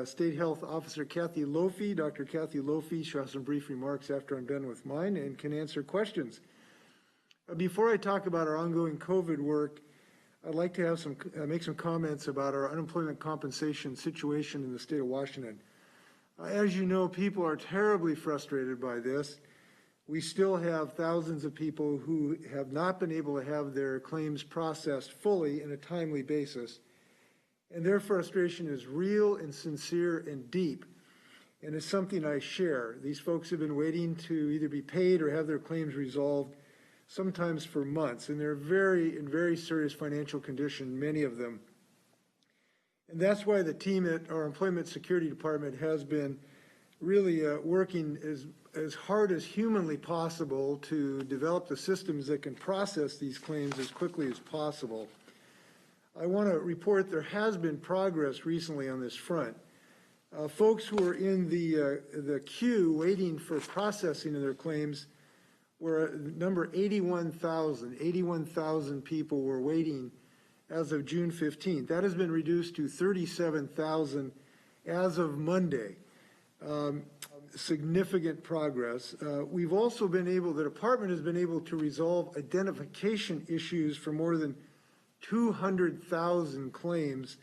State Health Officer Kathy Lofi. Dr. Kathy Lofi, she'll have some brief remarks after I'm done with mine and can answer questions. Before I talk about our ongoing COVID work, I'd like to have make some comments about our unemployment compensation situation in the state of Washington. As you know, people are terribly frustrated by this. We still have thousands of people who have not been able to have their claims processed fully in a timely basis. And their frustration is real and sincere and deep, and it's something I share. These folks have been waiting to either be paid or have their claims resolved, sometimes for months, and they're in very serious financial condition, many of them. And that's why the team at our Employment Security Department has been really working as hard as humanly possible to develop the systems that can process these claims as quickly as possible. I want to report there has been progress recently on this front. Folks who are in the queue waiting for processing of their claims were number 81,000. 81,000 people were waiting as of June 15th. That has been reduced to 37,000 as of Monday. Significant progress. We've also been able, the department has been able to resolve identification issues for more than 200,000 claims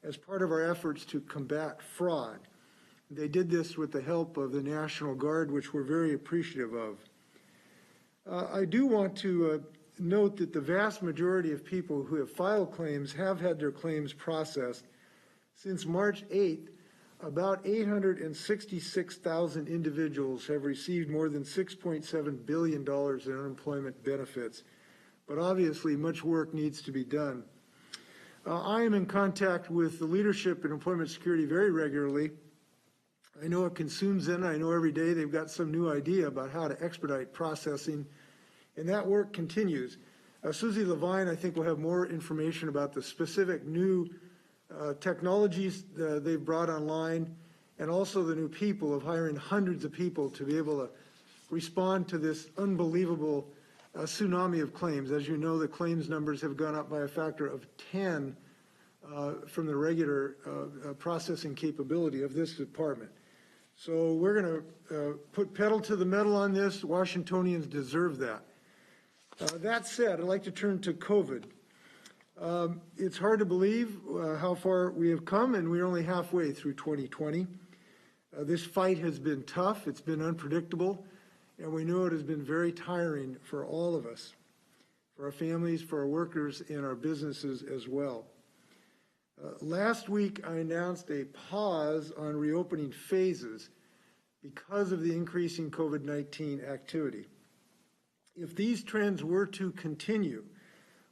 as part of our efforts to combat fraud. They did this with the help of the National Guard, which we're very appreciative of. I do want to note that the vast majority of people who have filed claims have had their claims processed. Since March 8th, about 866,000 individuals have received more than $6.7 billion in unemployment benefits. But obviously, much work needs to be done. I am in contact with the leadership in employment security very regularly. I know it consumes them. I know every day they've got some new idea about how to expedite processing, and that work continues. Susie Levine, I think, will have more information about the specific new technologies they've brought online, and also the new people of hiring hundreds of people to be able to respond to this unbelievable tsunami of claims. As you know, the claims numbers have gone up by a factor of 10 from the regular processing capability of this department. So we're going to put pedal to the metal on this. Washingtonians deserve that. That said, I'd like to turn to COVID. It's hard to believe how far we have come, and we're only halfway through 2020. This fight has been tough. It's been unpredictable. And we know it has been very tiring for all of us, for our families, for our workers, and our businesses as well. Last week, I announced a pause on reopening phases because of the increasing COVID-19 activity. If these trends were to continue,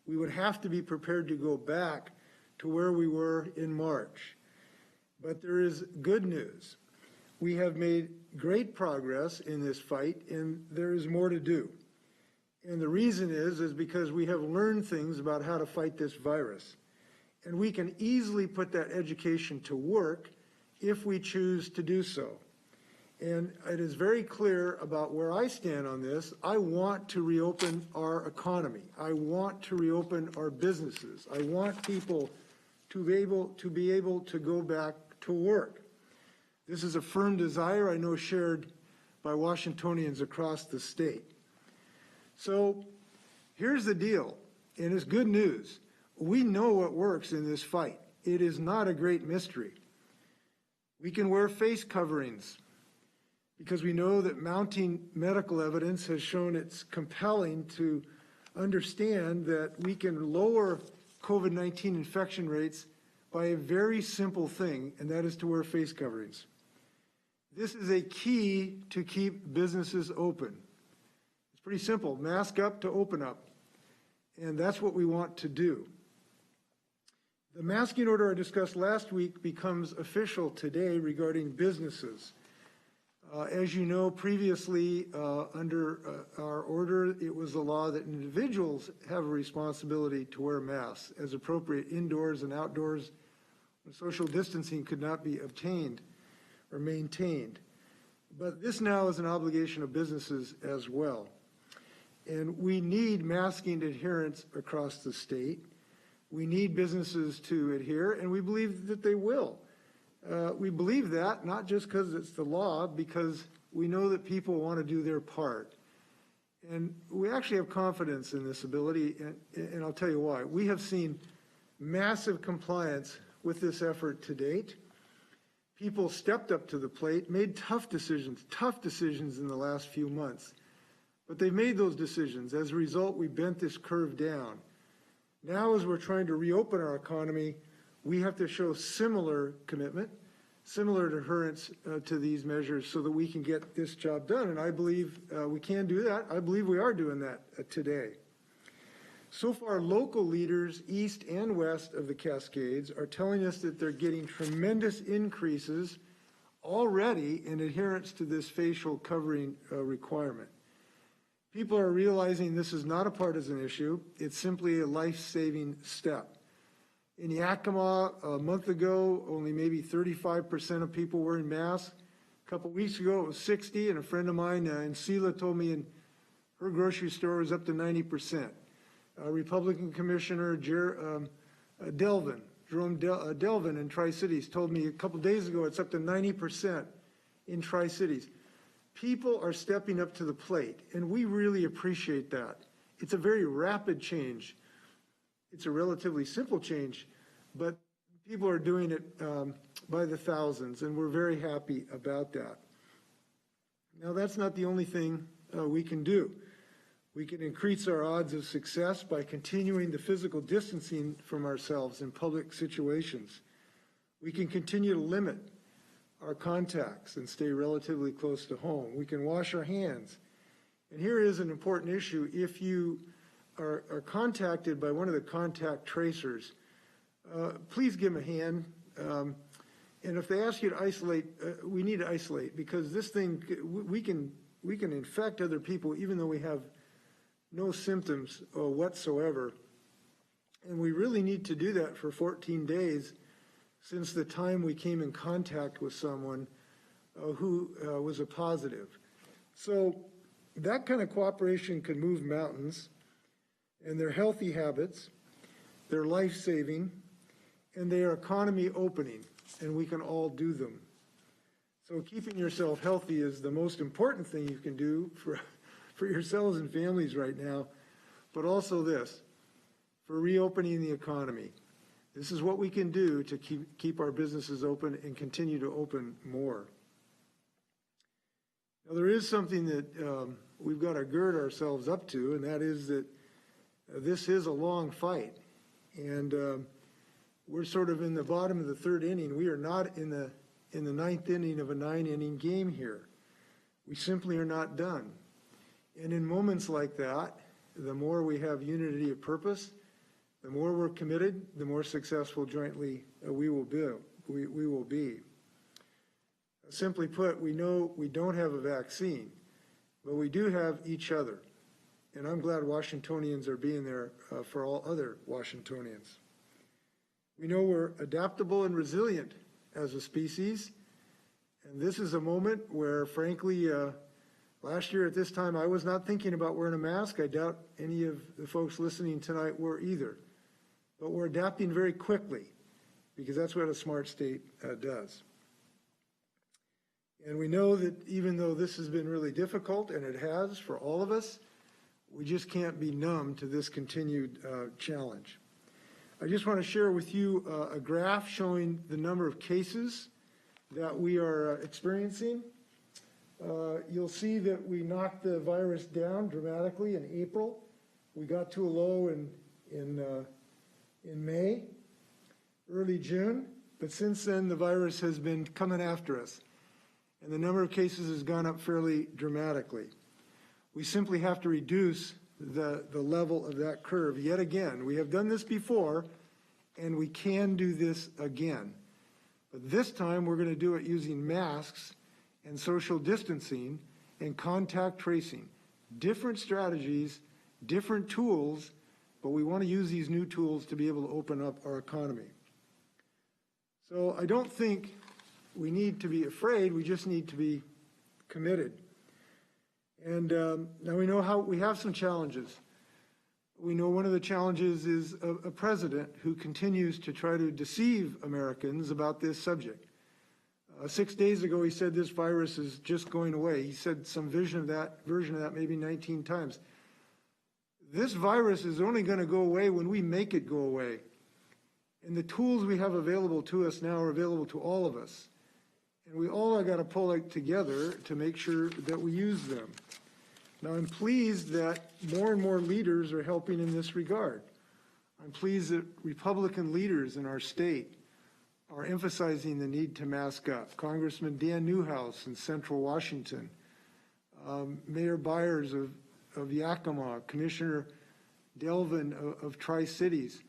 we would have to be prepared to go back to where we were in March. But there is good news. We have made great progress in this fight, and there is more to do. And the reason is because we have learned things about how to fight this virus. And we can easily put that education to work if we choose to do so. And it is very clear about where I stand on this. I want to reopen our economy. I want to reopen our businesses. I want people to be able to go back to work. This is a firm desire, I know, shared by Washingtonians across the state. So here's the deal, and it's good news. We know what works in this fight. It is not a great mystery. We can wear face coverings because we know that mounting medical evidence has shown it's compelling to understand that we can lower COVID-19 infection rates by a very simple thing, and that is to wear face coverings. This is a key to keep businesses open. It's pretty simple, mask up to open up, and that's what we want to do. The masking order I discussed last week becomes official today regarding businesses. As you know, previously under our order, it was the law that individuals have a responsibility to wear masks as appropriate indoors and outdoors when social distancing could not be obtained or maintained. But this now is an obligation of businesses as well. And we need masking adherence across the state. We need businesses to adhere, and we believe that they will. We believe that, not just because it's the law, because we know that people want to do their part. And we actually have confidence in this ability, and I'll tell you why. We have seen massive compliance with this effort to date. People stepped up to the plate, made tough decisions in the last few months. But they've made those decisions. As a result, we bent this curve down. Now, as we're trying to reopen our economy, we have to show similar commitment, similar adherence to these measures so that we can get this job done. And I believe we can do that. I believe we are doing that today. So far, local leaders east and west of the Cascades are telling us that they're getting tremendous increases already in adherence to this facial covering requirement. People are realizing this is not a partisan issue. It's simply a life-saving step. In Yakima, a month ago, only maybe 35% of people were in masks. A couple weeks ago, it was 60, and a friend of mine, Inslee, told me in her grocery store it was up to 90%. Republican Commissioner Jerome Delvin in Tri-Cities told me a couple days ago it's up to 90% in Tri-Cities. People are stepping up to the plate, and we really appreciate that. It's a very rapid change. It's a relatively simple change, but people are doing it by the thousands, and we're very happy about that. Now, that's not the only thing we can do. We can increase our odds of success by continuing the physical distancing from ourselves in public situations. We can continue to limit our contacts and stay relatively close to home. We can wash our hands. And here is an important issue. If you are contacted by one of the contact tracers, please give them a hand. And if they ask you to isolate, we need to isolate, because this thing, we can infect other people even though we have no symptoms whatsoever. And we really need to do that for 14 days since the time we came in contact with someone who was a positive. So that kind of cooperation can move mountains, and they're healthy habits, they're life-saving, and they are economy opening, and we can all do them. So keeping yourself healthy is the most important thing you can do for yourselves and families right now, but also this, for reopening the economy. This is what we can do to keep our businesses open and continue to open more. Now, there is something that we've got to gird ourselves up to, and that is that this is a long fight. And we're sort of in the bottom of the third inning. We are not in the ninth inning of a 9-inning game here. We simply are not done. And in moments like that, the more we have unity of purpose, the more we're committed, the more successful jointly we will be. Simply put, we know we don't have a vaccine, but we do have each other. And I'm glad Washingtonians are being there for all other Washingtonians. We know we're adaptable and resilient as a species. And this is a moment where, frankly, last year at this time, I was not thinking about wearing a mask. I doubt any of the folks listening tonight were either. But we're adapting very quickly, because that's what a smart state does. And we know that even though this has been really difficult, and it has for all of us, we just can't be numb to this continued challenge. I just want to share with you a graph showing the number of cases that we are experiencing. You'll see that we knocked the virus down dramatically in April. We got to a low in May, early June, but since then the virus has been coming after us, and the number of cases has gone up fairly dramatically. We simply have to reduce the level of that curve yet again. We have done this before, and we can do this again. But this time we're going to do it using masks and social distancing and contact tracing. Different strategies, different tools, but we want to use these new tools to be able to open up our economy. So I don't think we need to be afraid, we just need to be committed. And now we know how we have some challenges. We know one of the challenges is a president who continues to try to deceive Americans about this subject. 6 days ago, he said this virus is just going away. He said some version of that maybe 19 times. This virus is only going to go away when we make it go away. And the tools we have available to us now are available to all of us. And we all got to pull it together to make sure that we use them. Now, I'm pleased that more and more leaders are helping in this regard. I'm pleased that Republican leaders in our state are emphasizing the need to mask up. Congressman Dan Newhouse in Central Washington, Mayor Byers of Yakima, Commissioner Delvin of Tri-Cities,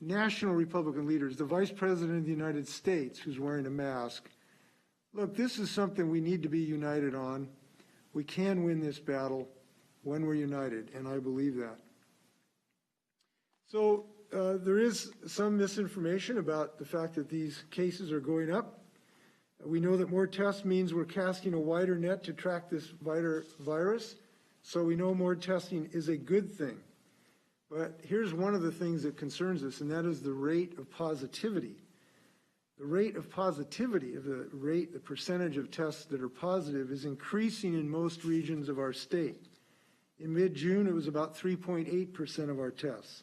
national Republican leaders, the Vice President of the United States who's wearing a mask. Look, this is something we need to be united on. We can win this battle when we're united, and I believe that. So there is some misinformation about the fact that these cases are going up. We know that more tests means we're casting a wider net to track this virus, so we know more testing is a good thing. But here's one of the things that concerns us, and that is the rate of positivity. The rate of positivity, the percentage of tests that are positive, is increasing in most regions of our state. In mid-June, it was about 3.8% of our tests.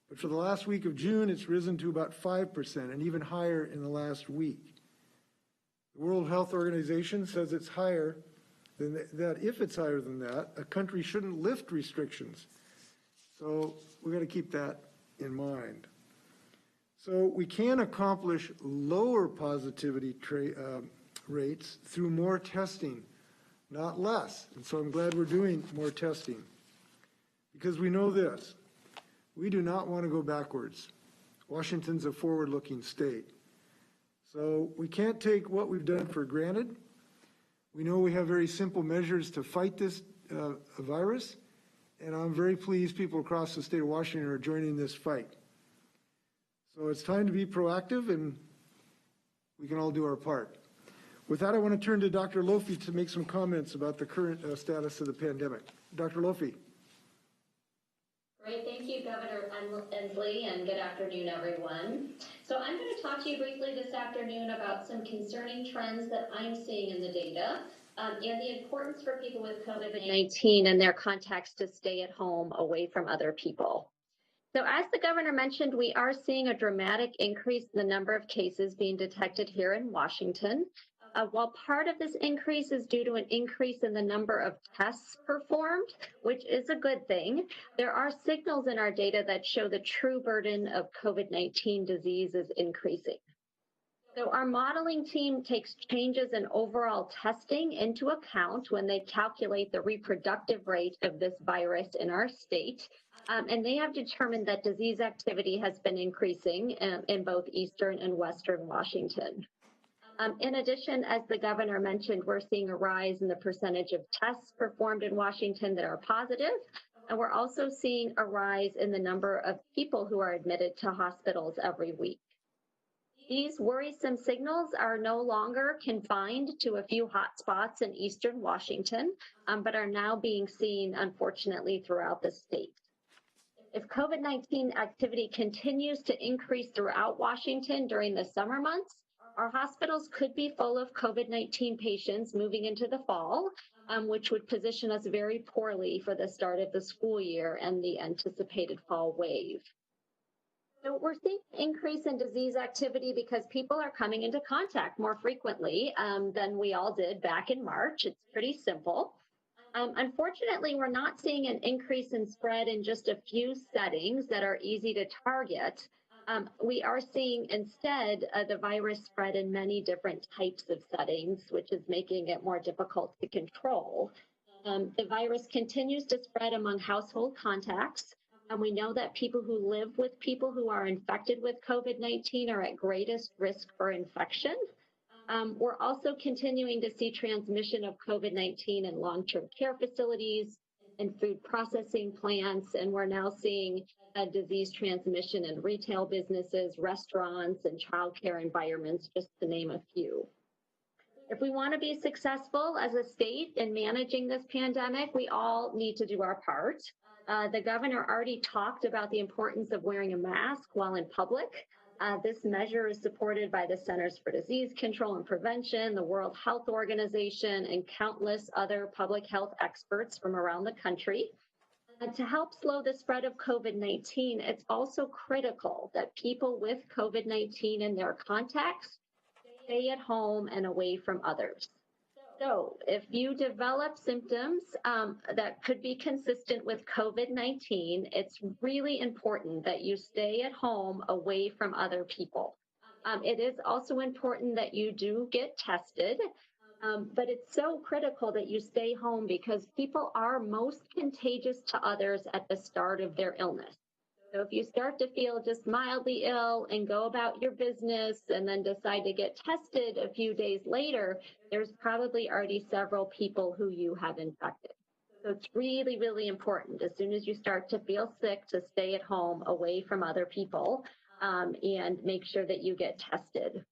But for the last week of June, it's risen to about 5% and even higher in the last week. The World Health Organization says it's higher than that. If it's higher than that, a country shouldn't lift restrictions. So we've got to keep that in mind. So we can accomplish lower positivity rates through more testing, not less. And so I'm glad we're doing more testing, because we know this. We do not want to go backwards. Washington's a forward-looking state. So we can't take what we've done for granted. We know we have very simple measures to fight this virus, and I'm very pleased people across the state of Washington are joining this fight. So it's time to be proactive, and we can all do our part. With that, I want to turn to Dr. Lofi to make some comments about the current status of the pandemic. Dr. Lofi. Great, thank you, Governor Inslee, and good afternoon, everyone. So I'm going to talk to you briefly this afternoon about some concerning trends that I'm seeing in the data and the importance for people with COVID-19 and their contacts to stay at home away from other people. So as the governor mentioned, we are seeing a dramatic increase in the number of cases being detected here in Washington. While part of this increase is due to an increase in the number of tests performed, which is a good thing, there are signals in our data that show the true burden of COVID-19 disease is increasing. So our modeling team takes changes in overall testing into account when they calculate the reproductive rate of this virus in our state. And they have determined that disease activity has been increasing in both eastern and western Washington. In addition, as the governor mentioned, we're seeing a rise in the percentage of tests performed in Washington that are positive, and we're also seeing a rise in the number of people who are admitted to hospitals every week. These worrisome signals are no longer confined to a few hotspots in eastern Washington, but are now being seen, unfortunately, throughout the state. If COVID-19 activity continues to increase throughout Washington during the summer months, our hospitals could be full of COVID-19 patients moving into the fall, which would position us very poorly for the start of the school year and the anticipated fall wave. So we're seeing an increase in disease activity because people are coming into contact more frequently than we all did back in March. It's pretty simple. Unfortunately, we're not seeing an increase in spread in just a few settings that are easy to target. We are seeing instead the virus spread in many different types of settings, which is making it more difficult to control. The virus continues to spread among household contacts, and we know that people who live with people who are infected with COVID-19 are at greatest risk for infection. We're also continuing to see transmission of COVID-19 in long-term care facilities and food processing plants, and we're now seeing disease transmission in retail businesses, restaurants, and childcare environments, just to name a few. If we want to be successful as a state in managing this pandemic, we all need to do our part. The governor already talked about the importance of wearing a mask while in public. This measure is supported by the Centers for Disease Control and Prevention, the World Health Organization, and countless other public health experts from around the country. To help slow the spread of COVID-19, it's also critical that people with COVID-19 in their contacts stay at home and away from others. So if you develop symptoms that could be consistent with COVID-19, it's really important that you stay at home away from other people. It is also important that you do get tested, but it's so critical that you stay home because people are most contagious to others at the start of their illness. So if you start to feel just mildly ill and go about your business and then decide to get tested a few days later, there's probably already several people who you have infected. So it's really, really important as soon as you start to feel sick to stay at home away from other people and make sure that you get tested.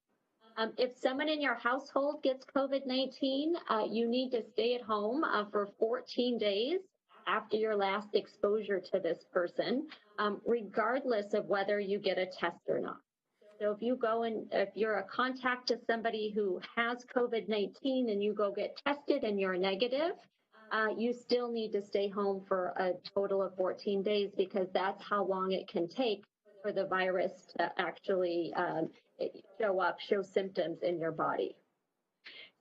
If someone in your household gets COVID-19, you need to stay at home for 14 days after your last exposure to this person, regardless of whether you get a test or not. So if you go and if you're a contact to somebody who has COVID-19 and you go get tested and you're negative, you still need to stay home for a total of 14 days because that's how long it can take for the virus to actually show symptoms in your body.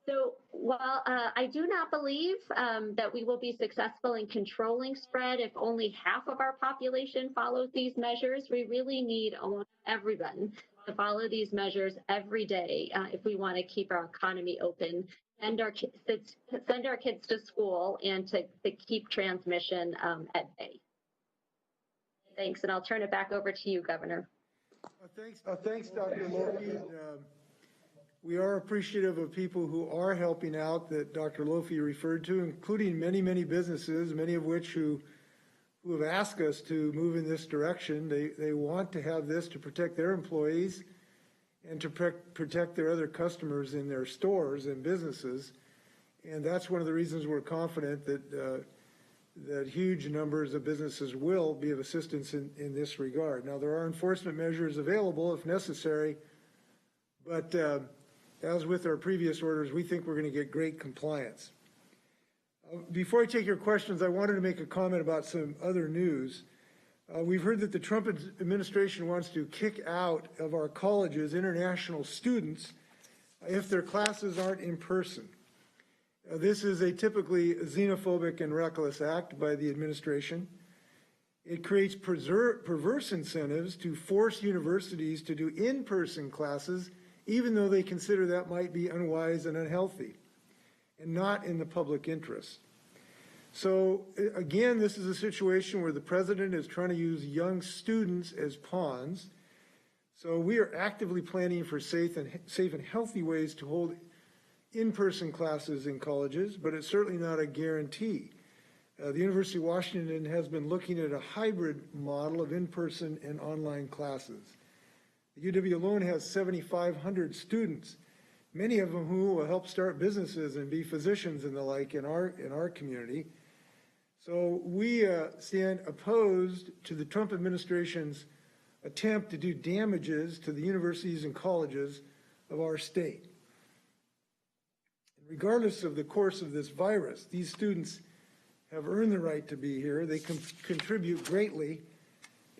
So while I do not believe that we will be successful in controlling spread if only half of our population follows these measures, we really need almost everyone to follow these measures every day if we want to keep our economy open, send our kids to school, and to keep transmission at bay. Thanks, and I'll turn it back over to you, Governor. Thanks, Dr. Lofi. We are appreciative of people who are helping out that Dr. Lofi referred to, including many, many businesses, many of which who have asked us to move in this direction. They want to have this to protect their employees and to protect their other customers in their stores and businesses. And that's one of the reasons we're confident that that huge numbers of businesses will be of assistance in this regard. Now, there are enforcement measures available if necessary, but as with our previous orders, we think we're going to get great compliance. Before I take your questions, I wanted to make a comment about some other news. We've heard that the Trump administration wants to kick out of our colleges international students if their classes aren't in person. This is a typically xenophobic and reckless act by the administration. It creates perverse incentives to force universities to do in-person classes, even though they consider that might be unwise and unhealthy and not in the public interest. So again, this is a situation where the president is trying to use young students as pawns. So we are actively planning for safe and healthy ways to hold in-person classes in colleges, but it's certainly not a guarantee. The University of Washington has been looking at a hybrid model of in-person and online classes. The UW alone has 7,500 students, many of them who will help start businesses and be physicians and the like in our community. So we stand opposed to the Trump administration's attempt to do damages to the universities and colleges of our state. Regardless of the course of this virus, these students have earned the right to be here. They contribute greatly.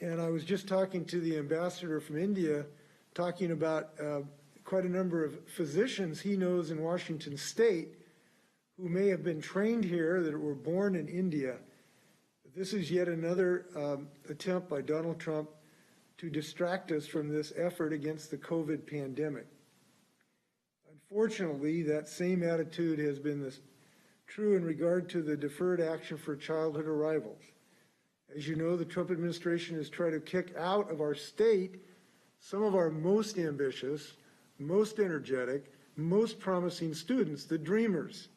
And I was just talking to the ambassador from India, talking about quite a number of physicians he knows in Washington State who may have been trained here, that were born in India. This is yet another attempt by Donald Trump to distract us from this effort against the COVID pandemic. Unfortunately, that same attitude has been true in regard to the Deferred Action for Childhood Arrivals. As you know, the Trump administration has tried to kick out of our state some of our most ambitious, most energetic, most promising students, the dreamers.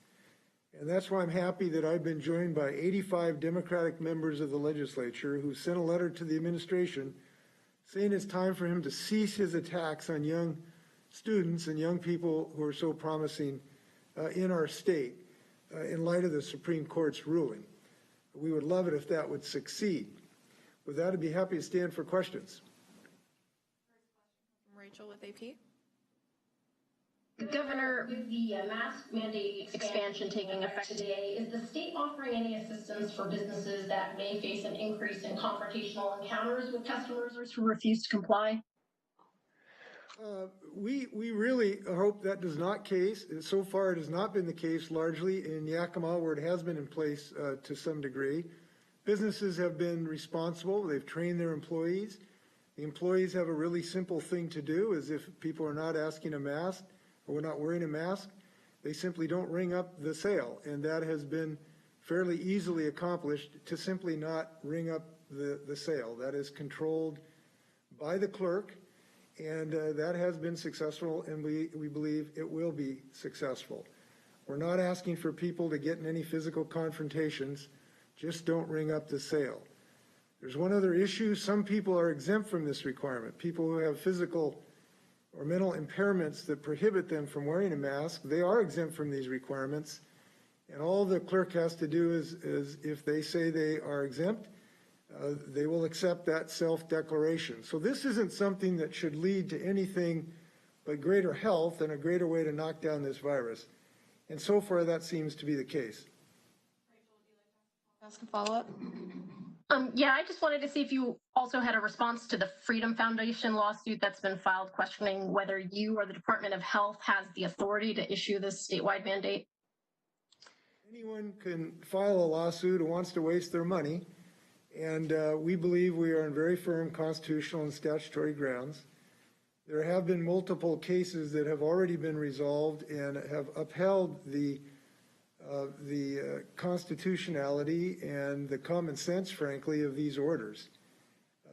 And that's why I'm happy that I've been joined by 85 Democratic members of the legislature who sent a letter to the administration saying it's time for him to cease his attacks on young students and young people who are so promising in our state in light of the Supreme Court's ruling. We would love it if that would succeed. With that, I'd be happy to stand for questions. Rachel with AP. Governor, with the mask mandate expansion taking effect today, is the state offering any assistance for businesses that may face an increase in confrontational encounters with customers who refuse to comply? We really hope that does not case. So far, it has not been the case largely in Yakima, where it has been in place to some degree. Businesses have been responsible. They've trained their employees. The employees have a really simple thing to do, is if people are not asking a mask or we're not wearing a mask, they simply don't ring up the sale. And that has been fairly easily accomplished, to simply not ring up the sale. That is controlled by the clerk. And that has been successful, and we believe it will be successful. We're not asking for people to get in any physical confrontations. Just don't ring up the sale. There's one other issue. Some people are exempt from this requirement. People who have physical or mental impairments that prohibit them from wearing a mask, they are exempt from these requirements. And all the clerk has to do is if they say they are exempt, they will accept that self-declaration. So this isn't something that should lead to anything but greater health and a greater way to knock down this virus. And so far, that seems to be the case. Rachel, would you like to ask a follow-up? Yeah, I just wanted to see if you also had a response to the Freedom Foundation lawsuit that's been filed questioning whether you or the Department of Health has the authority to issue this statewide mandate. Anyone can file a lawsuit who wants to waste their money. And we believe we are on very firm constitutional and statutory grounds. There have been multiple cases that have already been resolved and have upheld the constitutionality and the common sense, frankly, of these orders.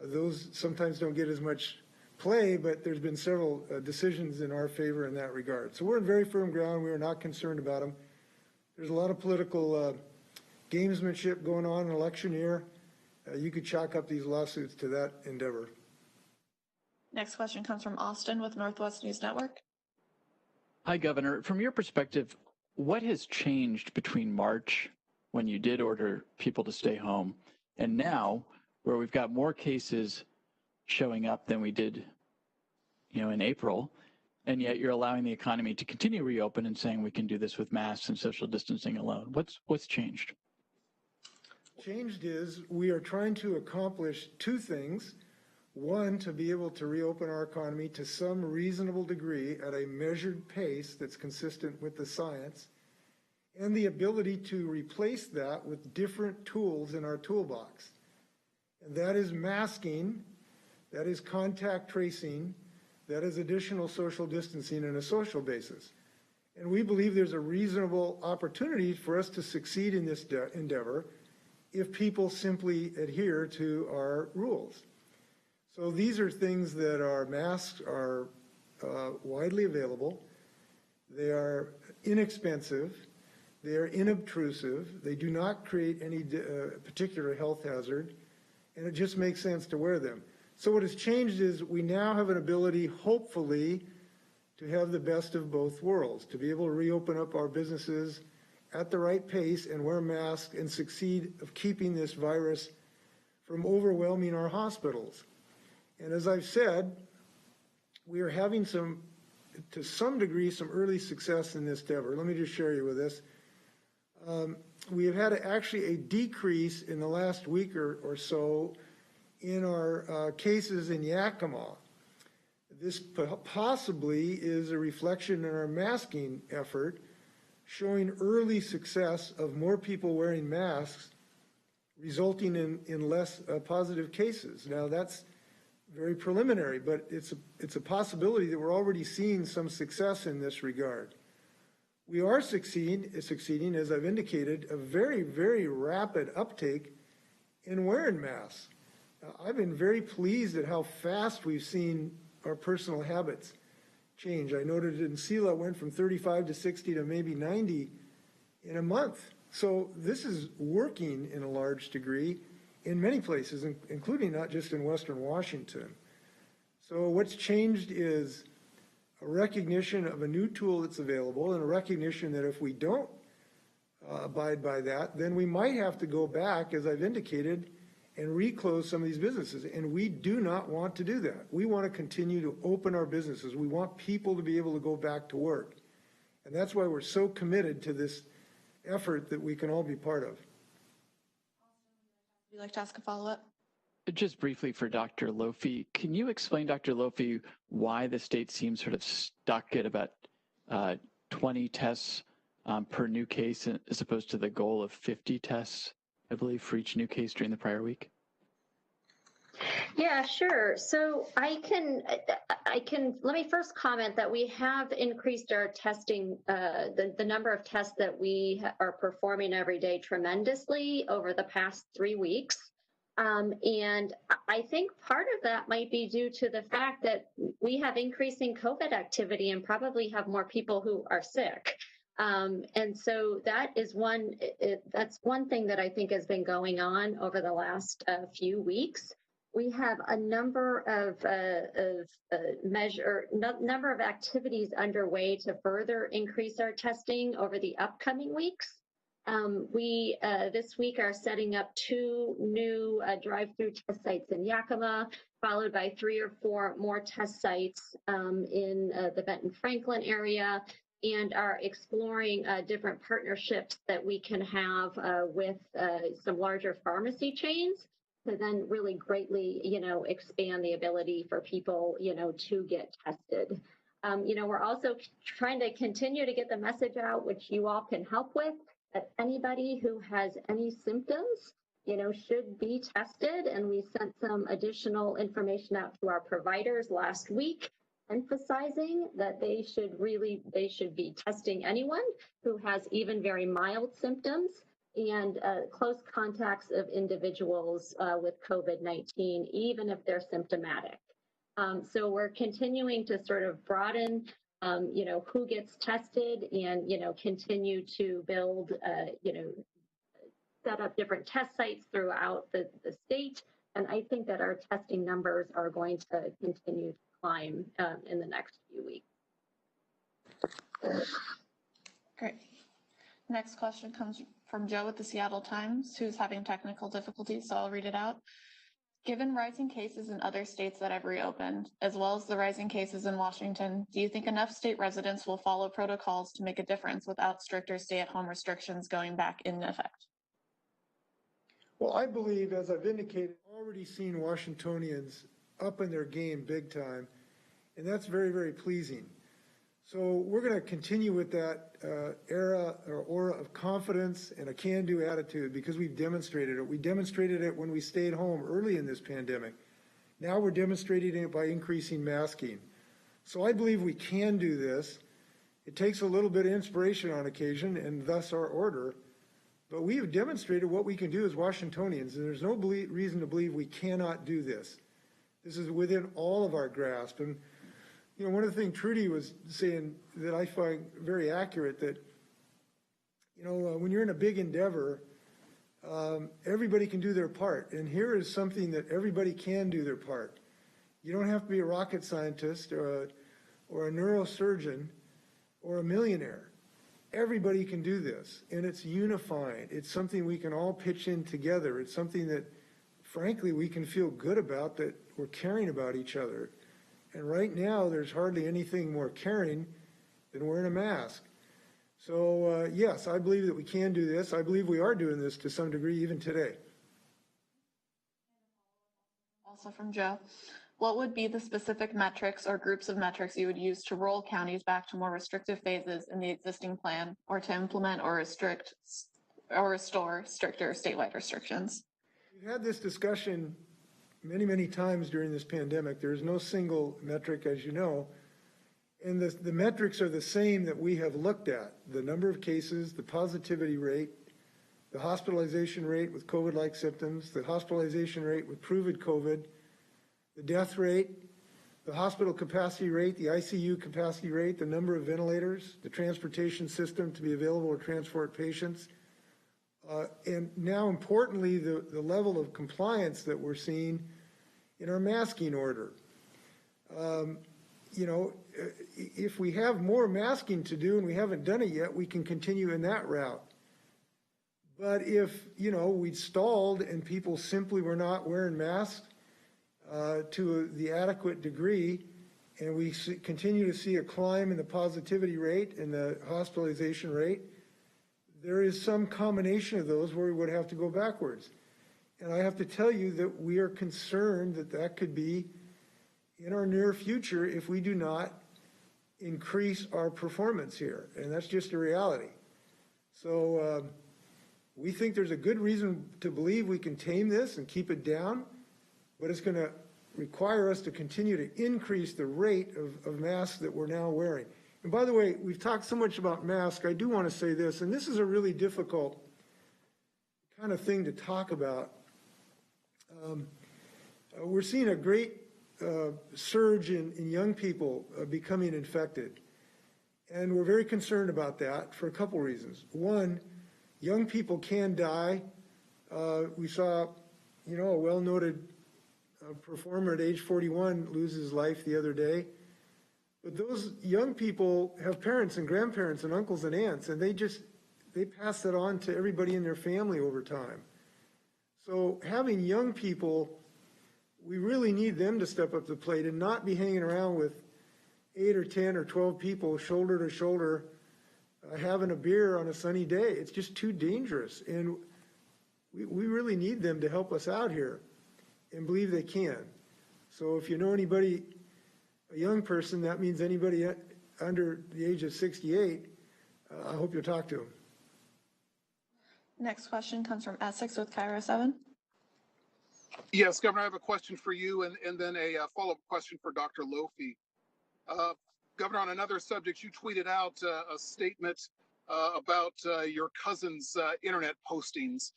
Those sometimes don't get as much play, but there's been several decisions in our favor in that regard. So we're in very firm ground. We are not concerned about them. There's a lot of political gamesmanship going on in election year. You could chalk up these lawsuits to that endeavor. Next question comes from Austin with Northwest News Network. Hi, Governor. From your perspective, what has changed between March, when you did order people to stay home, and now, where we've got more cases showing up than we did, in April, and yet you're allowing the economy to continue to reopen and saying we can do this with masks and social distancing alone? What's changed? Changed is we are trying to accomplish two things. One, to be able to reopen our economy to some reasonable degree at a measured pace that's consistent with the science, and the ability to replace that with different tools in our toolbox. And that is masking, that is contact tracing, that is additional social distancing on a social basis. And we believe there's a reasonable opportunity for us to succeed in this endeavor if people simply adhere to our rules. So these are things that our masks are widely available. They are inexpensive. They are inobtrusive. They do not create any particular health hazard, and it just makes sense to wear them. So what has changed is we now have an ability, hopefully, to have the best of both worlds, to be able to reopen up our businesses at the right pace and wear masks and succeed of keeping this virus from overwhelming our hospitals. And as I've said, we are having to some degree, some early success in this endeavor. Let me just share you with this. We have had actually a decrease in the last week or so in our cases in Yakima. This possibly is a reflection in our masking effort, showing early success of more people wearing masks, resulting in less positive cases. Now that's very preliminary, but it's a possibility that we're already seeing some success in this regard. We are succeeding, as I've indicated, a very, very rapid uptake in wearing masks. I've been very pleased at how fast we've seen our personal habits change. I noted in Inslee went from 35 to 60 to maybe 90 in a month. So this is working in a large degree in many places, including not just in Western Washington. So what's changed is a recognition of a new tool that's available and a recognition that if we don't abide by that, then we might have to go back, as I've indicated, and reclose some of these businesses. And we do not want to do that. We want to continue to open our businesses. We want people to be able to go back to work. And that's why we're so committed to this effort that we can all be part of. Would you like to ask a follow-up? Just briefly for Dr. Lofi, can you explain, Dr. Lofi, why the state seems sort of stuck at about 20 tests per new case as opposed to the goal of 50 tests, I believe, for each new case during the prior week? Yeah, sure. So I can let me first comment that we have increased our testing, the number of tests that we are performing every day tremendously over the past 3 weeks. And I think part of that might be due to the fact that we have increasing COVID activity and probably have more people who are sick. And so that is that's one thing that I think has been going on over the last few weeks. We have a number of number of activities underway to further increase our testing over the upcoming weeks. We this week are setting up 2 new drive-through test sites in Yakima, followed by 3 or 4 more test sites in the Benton-Franklin area, and are exploring different partnerships that we can have with some larger pharmacy chains to then really greatly, expand the ability for people, to get tested. We're also trying to continue to get the message out, which you all can help with, that anybody who has any symptoms, should be tested. And we sent some additional information out to our providers last week, emphasizing that they should be testing anyone who has even very mild symptoms and close contacts of individuals with COVID-19, even if they're symptomatic. So we're continuing to sort of broaden, who gets tested and, continue to build, set up different test sites throughout the state. And I think that our testing numbers are going to continue to climb in the next few weeks. Great. Next question comes from Joe at the Seattle Times, who's having technical difficulties, so I'll read it out. Given rising cases in other states that have reopened, as well as the rising cases in Washington, do you think enough state residents will follow protocols to make a difference without stricter stay-at-home restrictions going back into effect? Well, I believe, as I've indicated, already seen Washingtonians up in their game big time, and that's very, very pleasing. So we're going to continue with that aura of confidence and a can-do attitude because we've demonstrated it. We demonstrated it when we stayed home early in this pandemic. Now we're demonstrating it by increasing masking. So I believe we can do this. It takes a little bit of inspiration on occasion, and thus our order. But we have demonstrated what we can do as Washingtonians, and there's no reason to believe we cannot do this. This is within all of our grasp. And one of the things Trudy was saying that I find very accurate, that, when you're in a big endeavor, everybody can do their part. And here is something that everybody can do their part. You don't have to be a rocket scientist or a neurosurgeon or a millionaire. Everybody can do this, and it's unifying. It's something we can all pitch in together. It's something that, frankly, we can feel good about, that we're caring about each other. And right now, there's hardly anything more caring than wearing a mask. So, yes, I believe that we can do this. I believe we are doing this to some degree even today. Also from Joe, what would be the specific metrics or groups of metrics you would use to roll counties back to more restrictive phases in the existing plan, or to implement or restore stricter statewide restrictions? We've had this discussion many, many times during this pandemic. There's no single metric, as you know, and the metrics are the same that we have looked at: the number of cases, the positivity rate, the hospitalization rate with COVID-like symptoms, the hospitalization rate with proven COVID, the death rate, the hospital capacity rate, the ICU capacity rate, the number of ventilators, the transportation system to be available to transport patients, and now importantly, the level of compliance that we're seeing in our masking order. If we have more masking to do and we haven't done it yet, we can continue in that route. But if, we'd stalled and people simply were not wearing masks to the adequate degree, and we continue to see a climb in the positivity rate and the hospitalization rate, there is some combination of those where we would have to go backwards. And I have to tell you that we are concerned that that could be in our near future if we do not increase our performance here. And that's just a reality. So we think there's a good reason to believe we can tame this and keep it down, but it's going to require us to continue to increase the rate of masks that we're now wearing. And by the way, we've talked so much about masks. I do want to say this, and this is a really difficult kind of thing to talk about. We're seeing a great surge in young people becoming infected. And we're very concerned about that for a couple reasons. One, young people can die. We saw, a well-noted performer at age 41 lose his life the other day. But those young people have parents and grandparents and uncles and aunts, and they pass that on to everybody in their family over time. So having young people, we really need them to step up to the plate and not be hanging around with 8 or 10 or 12 people shoulder to shoulder having a beer on a sunny day. It's just too dangerous. And we really need them to help us out here and believe they can. So if you know anybody, a young person, that means anybody under the age of 68, I hope you'll talk to them. Next question comes from Essex with Cairo 7. Yes, Governor, I have a question for you and then a follow-up question for Dr. Lofi. Governor, on another subject, you tweeted out a statement about your cousin's internet postings.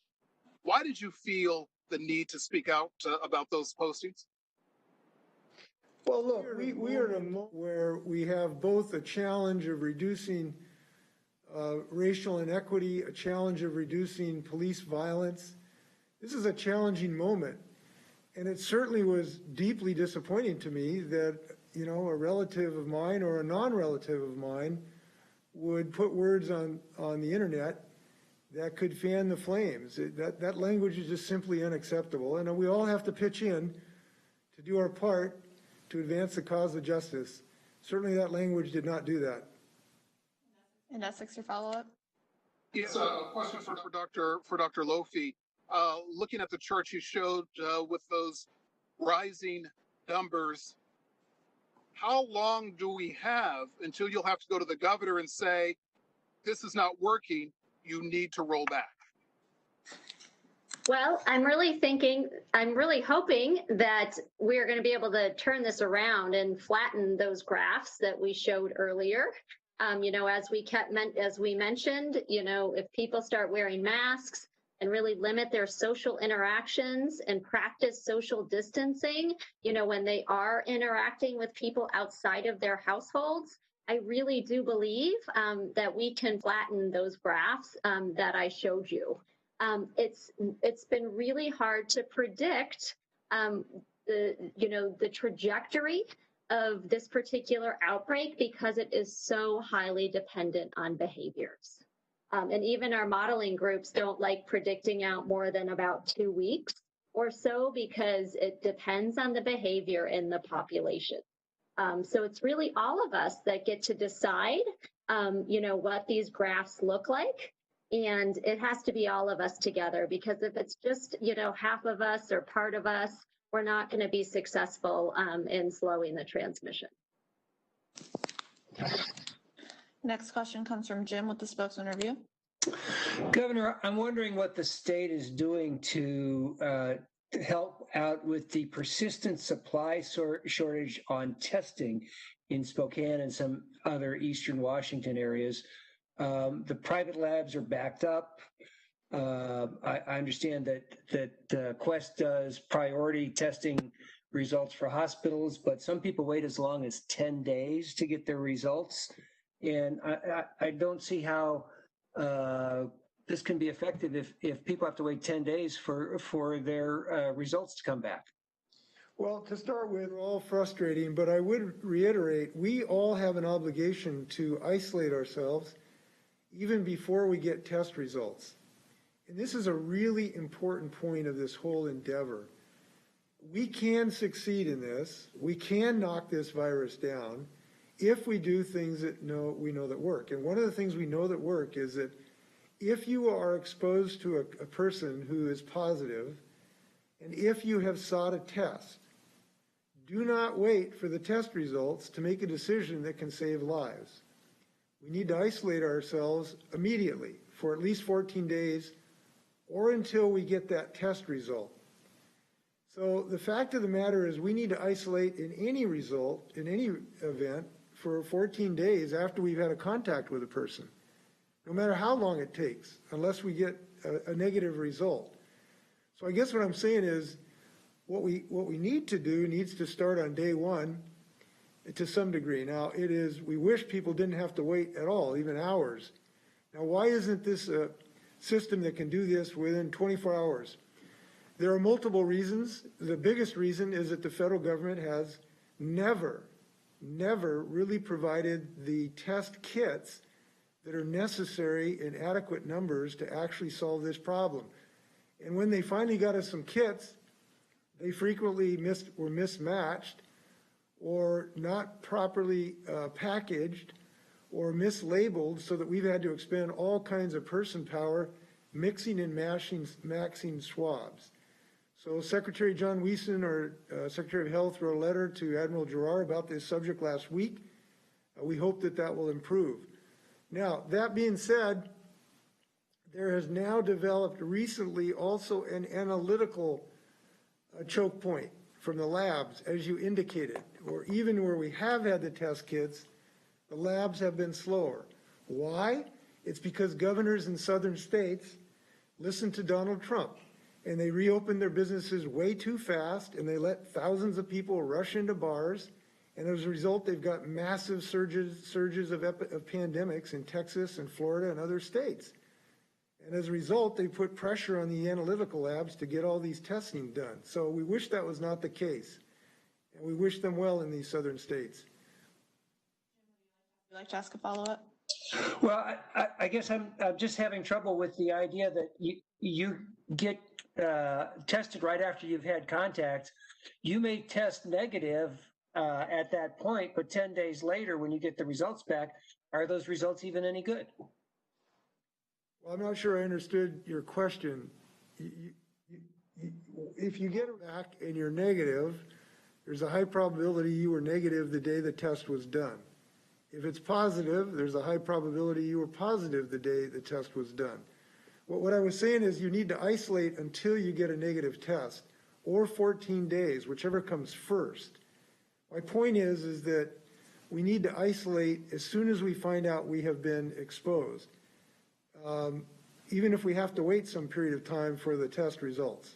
Why did you feel the need to speak out about those postings? Well, look, we are in a moment where we have both a challenge of reducing racial inequity, a challenge of reducing police violence. This is a challenging moment. And it certainly was deeply disappointing to me that, a relative of mine or a non-relative of mine would put words on the internet that could fan the flames. That language is just simply unacceptable. And we all have to pitch in to do our part to advance the cause of justice. Certainly that language did not do that. And Essex, your follow-up? Yes, a question for Dr. Lofi. Looking at the chart you showed with those rising numbers, how long do we have until you'll have to go to the governor and say, this is not working, you need to roll back? Well, I'm really hoping that we're going to be able to turn this around and flatten those graphs that we showed earlier. As we mentioned, if people start wearing masks and really limit their social interactions and practice social distancing, when they are interacting with people outside of their households, I really do believe that we can flatten those graphs that I showed you. It's been really hard to predict the trajectory of this particular outbreak because it is so highly dependent on behaviors. And even our modeling groups don't like predicting out more than about 2 weeks or so because it depends on the behavior in the population. So it's really all of us that get to decide, what these graphs look like. And it has to be all of us together because if it's just, half of us or part of us, we're not going to be successful in slowing the transmission. Next question comes from Jim with the Spokesman Review. Governor, I'm wondering what the state is doing to help out with the persistent supply shortage on testing in Spokane and some other Eastern Washington areas. The private labs are backed up. I understand that Quest does priority testing results for hospitals, but some people wait as long as 10 days to get their results. And I don't see how this can be effective if people have to wait 10 days for their results to come back. Well, to start with, we're all frustrating, but I would reiterate, we all have an obligation to isolate ourselves even before we get test results. And this is a really important point of this whole endeavor. We can succeed in this. We can knock this virus down if we do things that we know that work. And one of the things we know that work is that if you are exposed to a person who is positive, and if you have sought a test, do not wait for the test results to make a decision that can save lives. We need to isolate ourselves immediately for at least 14 days or until we get that test result. So the fact of the matter is we need to isolate in any result, in any event, for 14 days after we've had a contact with a person, no matter how long it takes, unless we get a negative result. So I guess what I'm saying is what we need to do needs to start on day one to some degree. Now we wish people didn't have to wait at all, even hours. Now why isn't this a system that can do this within 24 hours? There are multiple reasons. The biggest reason is that the federal government has never really provided the test kits that are necessary in adequate numbers to actually solve this problem. And when they finally got us some kits, they frequently were mismatched or not properly packaged or mislabeled, so that we've had to expend all kinds of person power mixing and maxing swabs. So Secretary John Weason, our Secretary of Health, wrote a letter to Admiral Giroir about this subject last week. We hope that that will improve. Now, that being said, there has now developed recently also an analytical choke point from the labs, as you indicated, or even where we have had the test kits, the labs have been slower. Why? It's because governors in southern states listened to Donald Trump, and they reopened their businesses way too fast, and they let thousands of people rush into bars, and as a result, they've got massive surges of pandemics in Texas and Florida and other states. And as a result, they put pressure on the analytical labs to get all these testing done. So we wish that was not the case, and we wish them well in these southern states. Would you like to ask a follow-up? Well, I guess I'm just having trouble with the idea that you get tested right after you've had contact. You may test negative at that point, but 10 days later, when you get the results back, are those results even any good? Well, I'm not sure I understood your question. If you get it back and you're negative, there's a high probability you were negative the day the test was done. If it's positive, there's a high probability you were positive the day the test was done. What I was saying is you need to isolate until you get a negative test, or 14 days, whichever comes first. My point is that we need to isolate as soon as we find out we have been exposed, even if we have to wait some period of time for the test results.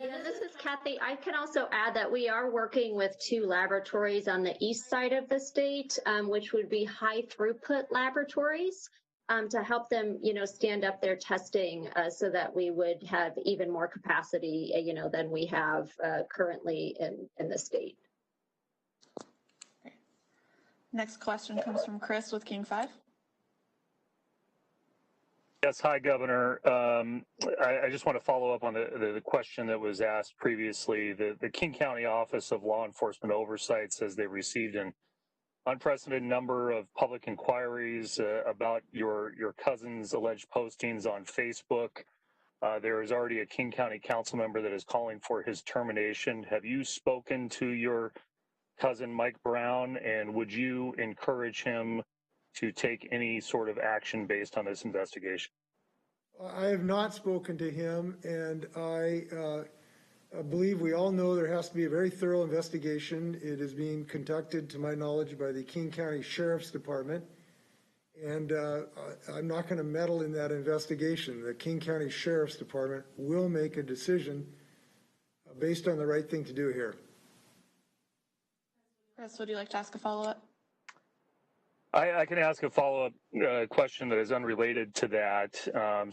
Yeah, this is Kathy. I can also add that we are working with 2 laboratories on the east side of the state, which would be high throughput laboratories, to help them, stand up their testing so that we would have even more capacity, than we have currently in the state. Next question comes from Chris with King 5. Yes, hi, Governor. I just want to follow up on the question that was asked previously. The King County Office of Law Enforcement Oversight says they received an unprecedented number of public inquiries about your cousin's alleged postings on Facebook. There is already a King County council member that is calling for his termination. Have you spoken to your cousin, Mike Brown, and would you encourage him to take any sort of action based on this investigation? I have not spoken to him, and I believe we all know there has to be a very thorough investigation. It is being conducted, to my knowledge, by the King County Sheriff's Department, and I'm not going to meddle in that investigation. The King County Sheriff's Department will make a decision based on the right thing to do here. Chris, would you like to ask a follow-up? I can ask a follow-up question that is unrelated to that,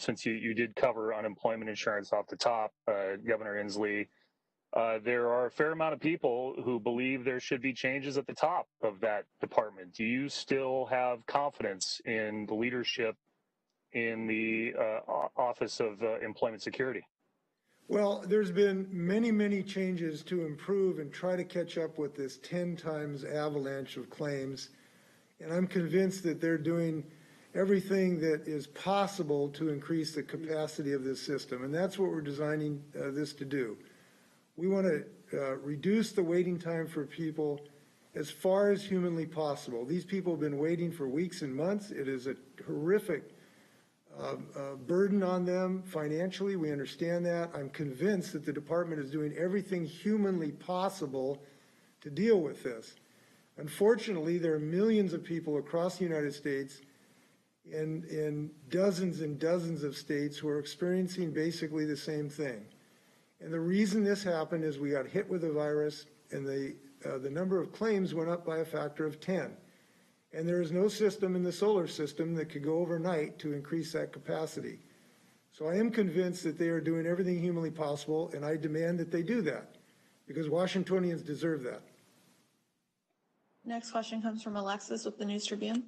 since you did cover unemployment insurance off the top, Governor Inslee. There are a fair amount of people who believe there should be changes at the top of that department. Do you still have confidence in the leadership in the Office of Employment Security? Well, there's been many, many changes to improve and try to catch up with this 10 times avalanche of claims. And I'm convinced that they're doing everything that is possible to increase the capacity of this system. And that's what we're designing this to do. We want to reduce the waiting time for people as far as humanly possible. These people have been waiting for weeks and months. It is a horrific burden on them financially. We understand that. I'm convinced that the department is doing everything humanly possible to deal with this. Unfortunately, there are millions of people across the United States in dozens and dozens of states who are experiencing basically the same thing. And the reason this happened is we got hit with the virus, and the number of claims went up by a factor of 10. And there is no system in the solar system that could go overnight to increase that capacity. So I am convinced that they are doing everything humanly possible, and I demand that they do that, because Washingtonians deserve that. Next question comes from Alexis with the News Tribune.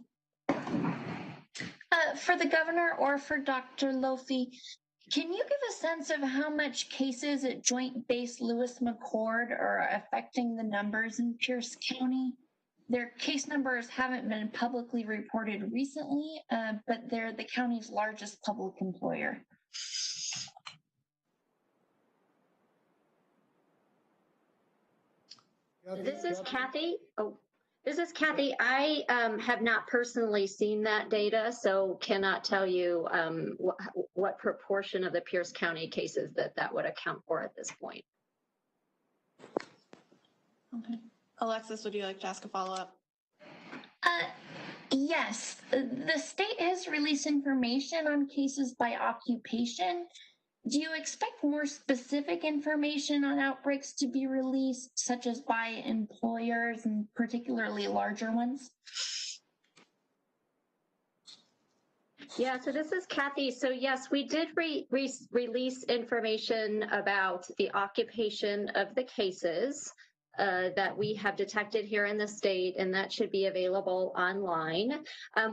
For the governor or for Dr. Lofi, can you give a sense of how much cases at Joint Base Lewis McChord are affecting the numbers in Pierce County? Their case numbers haven't been publicly reported recently, but they're the county's largest public employer. This is Kathy. This is Kathy. I have not personally seen that data, so cannot tell you what proportion of the Pierce County cases that would account for at this point. Okay. Alexis, would you like to ask a follow-up? Yes. The state has released information on cases by occupation. Do you expect more specific information on outbreaks to be released, such as by employers and particularly larger ones? Yeah, so this is Kathy. So yes, we did release information about the occupation of the cases that we have detected here in the state, and that should be available online.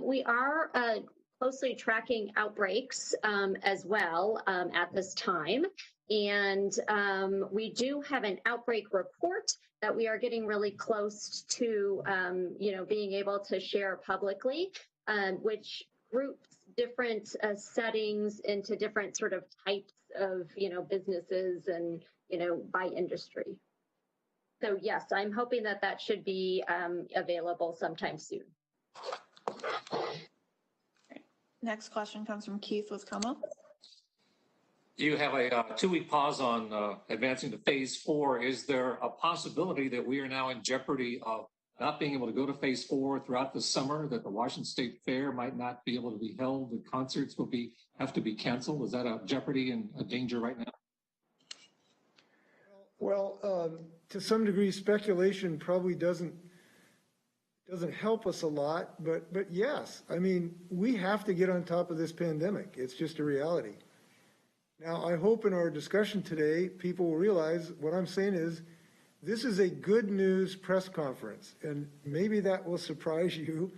We are closely tracking outbreaks as well at this time. And we do have an outbreak report that we are getting really close to, being able to share publicly, which groups different settings into different sort of types of, businesses and, by industry. So yes, I'm hoping that should be available sometime soon. Next question comes from Keith with Como. Do you have a 2-week pause on advancing to phase 4? Is there a possibility that we are now in jeopardy of not being able to go to phase 4 throughout the summer, that the Washington State Fair might not be able to be held, the concerts will have to be canceled? Is that a jeopardy and a danger right now? Well, to some degree, speculation probably doesn't help us a lot, but yes, I mean, we have to get on top of this pandemic. It's just a reality. Now, I hope in our discussion today, people will realize what I'm saying is this is a good news press conference, and maybe that will surprise you,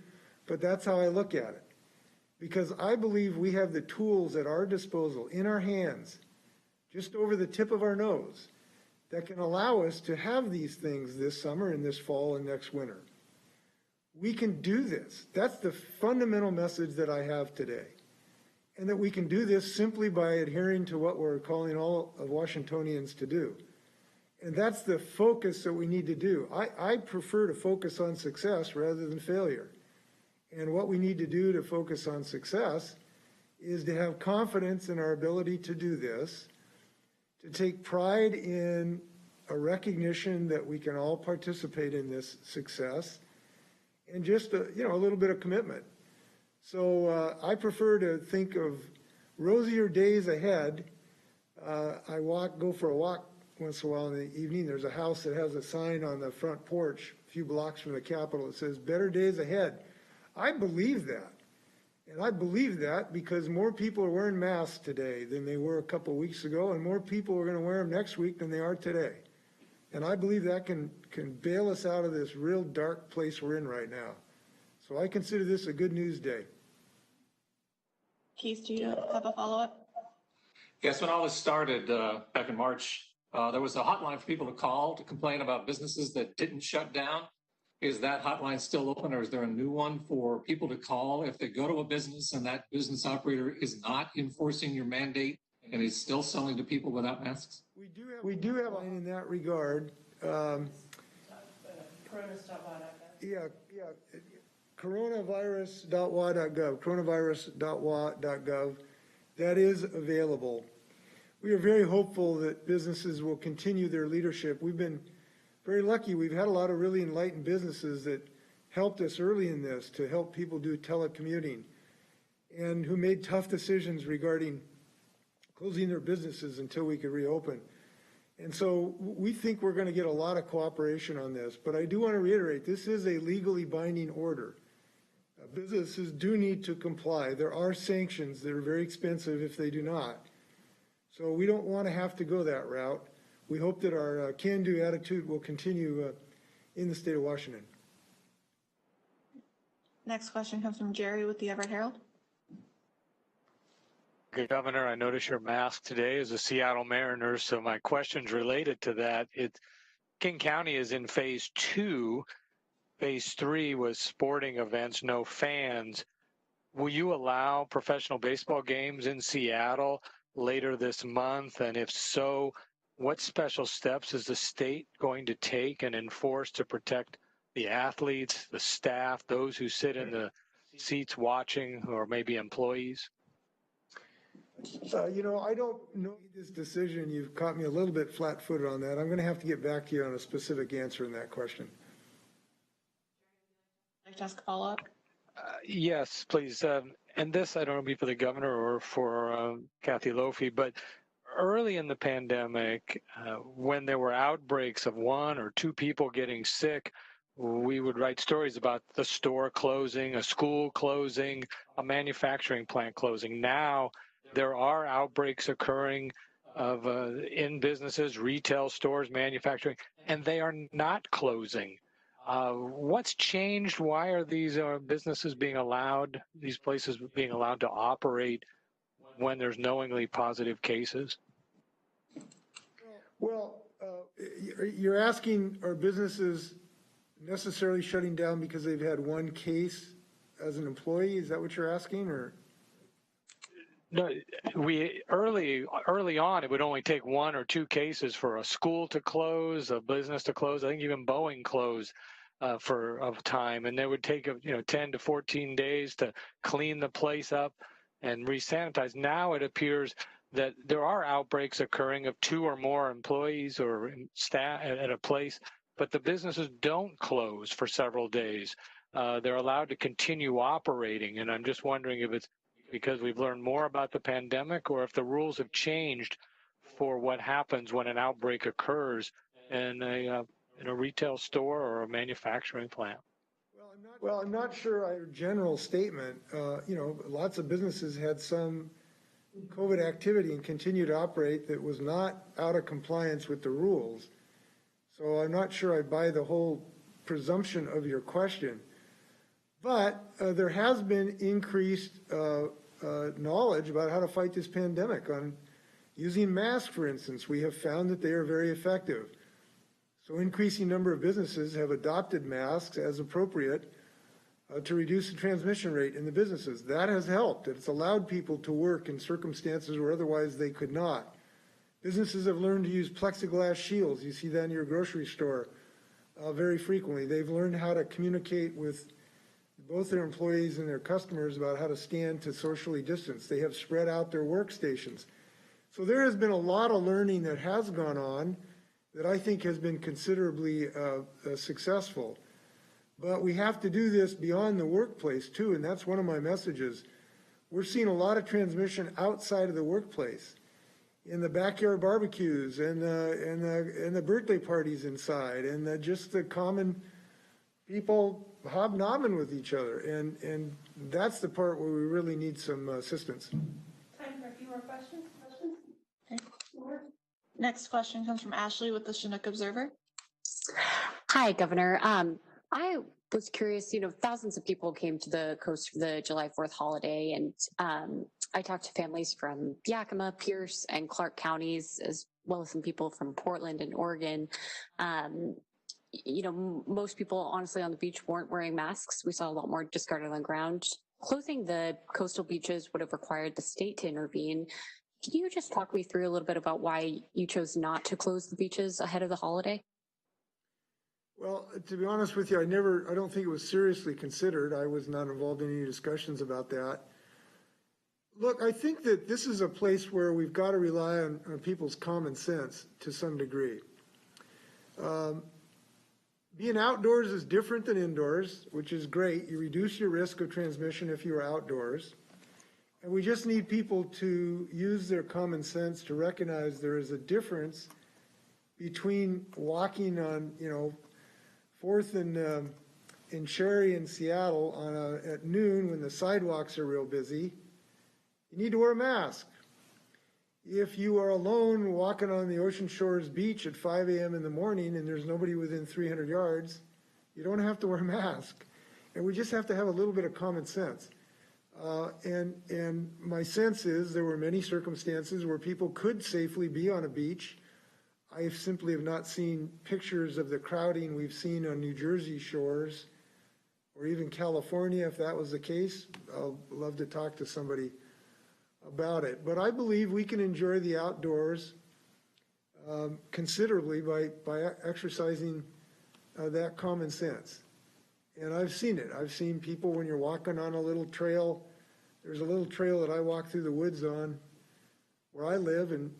but that's how I look at it. Because I believe we have the tools at our disposal, in our hands, just over the tip of our nose, that can allow us to have these things this summer and this fall and next winter. We can do this. That's the fundamental message that I have today. And that we can do this simply by adhering to what we're calling all of Washingtonians to do. And that's the focus that we need to do. I prefer to focus on success rather than failure. And what we need to do to focus on success is to have confidence in our ability to do this, to take pride in a recognition that we can all participate in this success, and just a little bit of commitment. So I prefer to think of rosier days ahead. I go for a walk once in a while in the evening. There's a house that has a sign on the front porch a few blocks from the Capitol that says, "Better days ahead." I believe that. And I believe that because more people are wearing masks today than they were a couple of weeks ago, and more people are going to wear them next week than they are today. And I believe that can bail us out of this real dark place we're in right now. So I consider this a good news day. Keith, do you have a follow-up? Yes, when all this started back in March, there was a hotline for people to call to complain about businesses that didn't shut down. Is that hotline still open, or is there a new one for people to call if they go to a business and that business operator is not enforcing your mandate and is still selling to people without masks? We do have a line in that regard. Coronavirus.wa.gov, that is available. We are very hopeful that businesses will continue their leadership. We've been very lucky. We've had a lot of really enlightened businesses that helped us early in this to help people do telecommuting and who made tough decisions regarding closing their businesses until we could reopen. And so we think we're going to get a lot of cooperation on this, but I do want to reiterate, this is a legally binding order. Businesses do need to comply. There are sanctions that are very expensive if they do not. So we don't want to have to go that route. We hope that our can-do attitude will continue in the state of Washington. Next question comes from Jerry with the Everett Herald. Governor, I notice your mask today is a Seattle Mariners, so my question's related to that. King County is in phase 2. Phase 3 was sporting events, no fans. Will you allow professional baseball games in Seattle later this month? And if so, what special steps is the state going to take and enforce to protect the athletes, the staff, those who sit in the seats watching, or maybe employees? I don't know this decision. You've caught me a little bit flat-footed on that. I'm going to have to get back to you on a specific answer in that question. I'd like to ask a follow-up. Yes, please. And this, I don't know, be for the governor or for Kathy Lofi, but early in the pandemic, when there were outbreaks of 1 or 2 people getting sick, we would write stories about the store closing, a school closing, a manufacturing plant closing. Now, there are outbreaks occurring of in businesses, retail stores, manufacturing, and they are not closing. What's changed? Why are these businesses being allowed, these places being allowed to operate when there's knowingly positive cases? Well, you're asking, are businesses necessarily shutting down because they've had 1 case as an employee? Is that what you're asking, or? No, early on, it would only take 1 or 2 cases for a school to close, a business to close. I think even Boeing closed for a time, and it would take 10 to 14 days to clean the place up and re-sanitize. Now it appears that there are outbreaks occurring of 2 or more employees or staff at a place, but the businesses don't close for several days. They're allowed to continue operating, and I'm just wondering if it's because we've learned more about the pandemic, or if the rules have changed for what happens when an outbreak occurs in a retail store or a manufacturing plant. Well, I'm not sure our general statement. Lots of businesses had some COVID activity and continue to operate that was not out of compliance with the rules. So I'm not sure I buy the whole presumption of your question. But there has been increased knowledge about how to fight this pandemic. On using masks, for instance, we have found that they are very effective. So increasing number of businesses have adopted masks as appropriate to reduce the transmission rate in the businesses. That has helped. It's allowed people to work in circumstances where otherwise they could not. Businesses have learned to use plexiglass shields. You see that in your grocery store very frequently. They've learned how to communicate with both their employees and their customers about how to stand to socially distance. They have spread out their workstations. So there has been a lot of learning that has gone on that I think has been considerably successful. But we have to do this beyond the workplace too, and that's one of my messages. We're seeing a lot of transmission outside of the workplace, in the backyard barbecues and the birthday parties inside, and just the common people hobnobbing with each other, and that's the part where we really need some assistance. Time for a few more questions. Okay. Next question comes from Ashley with the Chinook Observer. Hi, Governor. I was curious, thousands of people came to the coast for the July 4th holiday, and I talked to families from Yakima, Pierce, and Clark counties, as well as some people from Portland and Oregon. Most people, honestly, on the beach weren't wearing masks. We saw a lot more discarded on the ground. Closing the coastal beaches would have required the state to intervene. Can you just talk me through a little bit about why you chose not to close the beaches ahead of the holiday? Well, to be honest with you, I don't think it was seriously considered. I was not involved in any discussions about that. Look, I think that this is a place where we've got to rely on people's common sense to some degree. Being outdoors is different than indoors, which is great. You reduce your risk of transmission if you're outdoors. And we just need people to use their common sense to recognize there is a difference between walking on, 4th and in Cherry in Seattle at noon when the sidewalks are real busy. You need to wear a mask. If you are alone walking on the Ocean Shores beach at 5 a.m. in the morning and there's nobody within 300 yards, you don't have to wear a mask. And we just have to have a little bit of common sense. And my sense is there were many circumstances where people could safely be on a beach. I simply have not seen pictures of the crowding we've seen on New Jersey shores or even California. If that was the case, I'll love to talk to somebody about it. But I believe we can enjoy the outdoors considerably by exercising that common sense. And I've seen it. I've seen people when you're walking on a little trail. There's a little trail that I walk through the woods on where I live, and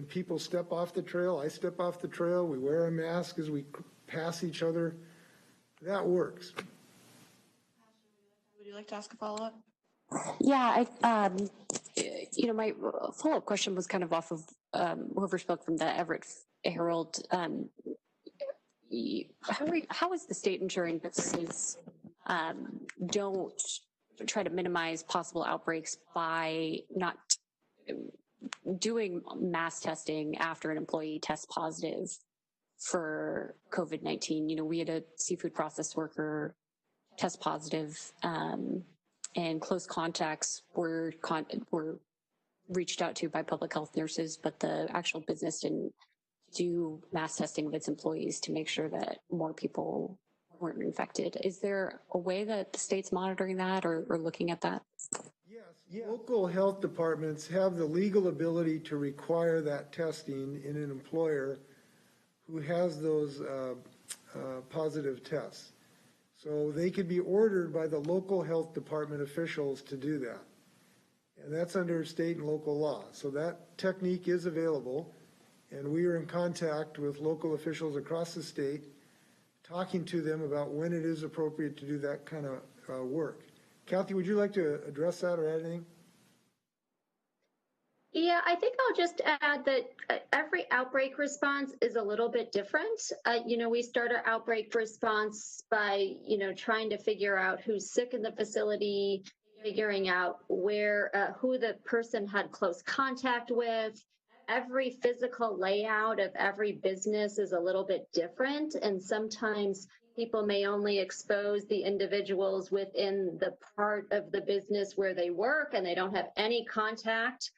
people step off the trail. I step off the trail. We wear a mask as we pass each other. That works. Would you like to ask a follow-up? Yeah, my follow-up question was kind of off of whoever spoke from the Everett Herald. How is the state ensuring businesses don't try to minimize possible outbreaks by not doing mass testing after an employee tests positive for COVID-19? We had a seafood process worker test positive, and close contacts were reached out to by public health nurses, but the actual business didn't do mass testing of its employees to make sure that more people weren't infected. Is there a way that the state's monitoring that or looking at that? Yes. Local health departments have the legal ability to require that testing in an employer who has those positive tests. So they could be ordered by the local health department officials to do that. And that's under state and local law. So that technique is available. And we are in contact with local officials across the state, talking to them about when it is appropriate to do that kind of work. Kathy, would you like to address that or add anything? Yeah, I think I'll just add that every outbreak response is a little bit different. We start our outbreak response by, trying to figure out who's sick in the facility, figuring out who the person had close contact with. Every physical layout of every business is a little bit different, and sometimes people may only expose the individuals within the part of the business where they work, and they don't have any contact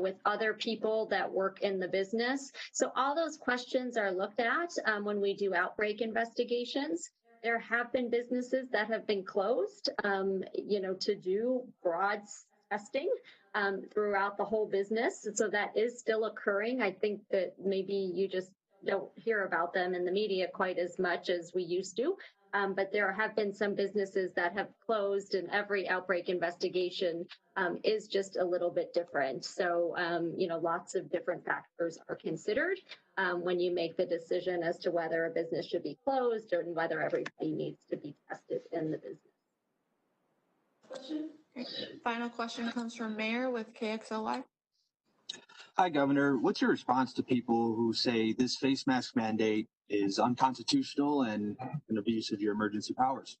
with other people that work in the business. So all those questions are looked at when we do outbreak investigations. There have been businesses that have been closed, to do broad testing throughout the whole business. So that is still occurring. I think that maybe you just don't hear about them in the media quite as much as we used to. But there have been some businesses that have closed, and every outbreak investigation is just a little bit different. So, lots of different factors are considered when you make the decision as to whether a business should be closed or whether everybody needs to be tested in the business. Final question comes from Mayor with KXLY. Hi, Governor. What's your response to people who say this face mask mandate is unconstitutional and an abuse of your emergency powers?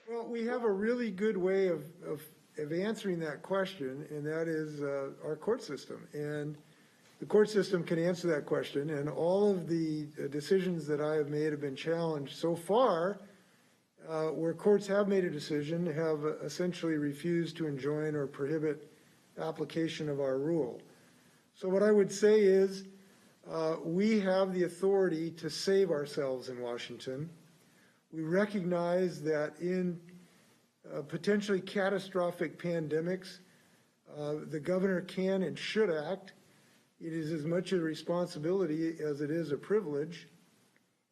Well, we have a really good way of answering that question, and that is our court system. And the court system can answer that question, and all of the decisions that I have made have been challenged so far. Where courts have made a decision, have essentially refused to enjoin or prohibit application of our rule. So what I would say is, we have the authority to save ourselves in Washington. We recognize that in potentially catastrophic pandemics, the governor can and should act. It is as much a responsibility as it is a privilege.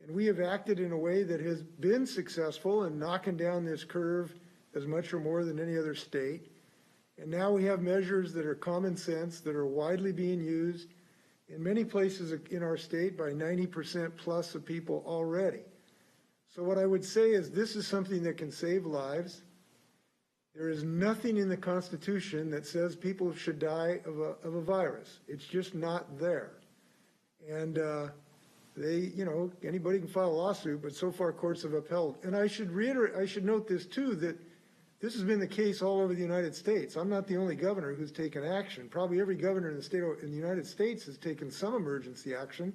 And we have acted in a way that has been successful in knocking down this curve as much or more than any other state. And now we have measures that are common sense, that are widely being used in many places in our state by 90% plus of people already. So what I would say is this is something that can save lives. There is nothing in the Constitution that says people should die of a virus. It's just not there. And anybody can file a lawsuit, but so far courts have upheld. And I should note this too, that this has been the case all over the United States. I'm not the only governor who's taken action. Probably every governor in the United States has taken some emergency action,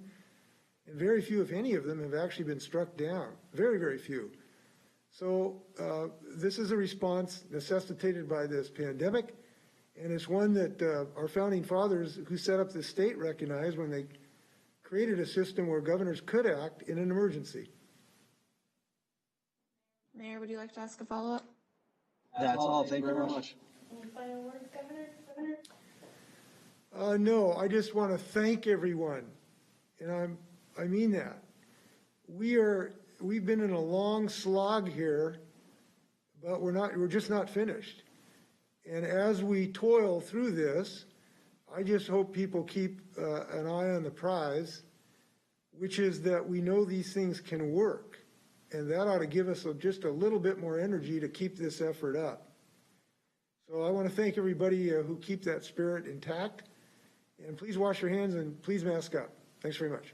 and very few, if any of them, have actually been struck down. Very, very few. So this is a response necessitated by this pandemic, and it's one that our founding fathers who set up this state recognized when they created a system where governors could act in an emergency. Mayor, would you like to ask a follow-up? That's all. Thank you very much. Any final words, Governor? No, I just want to thank everyone, and I mean that. We've been in a long slog here, but we're just not finished. And as we toil through this, I just hope people keep an eye on the prize, which is that we know these things can work. And that ought to give us just a little bit more energy to keep this effort up. So I want to thank everybody who keep that spirit intact. And please wash your hands and please mask up. Thanks very much.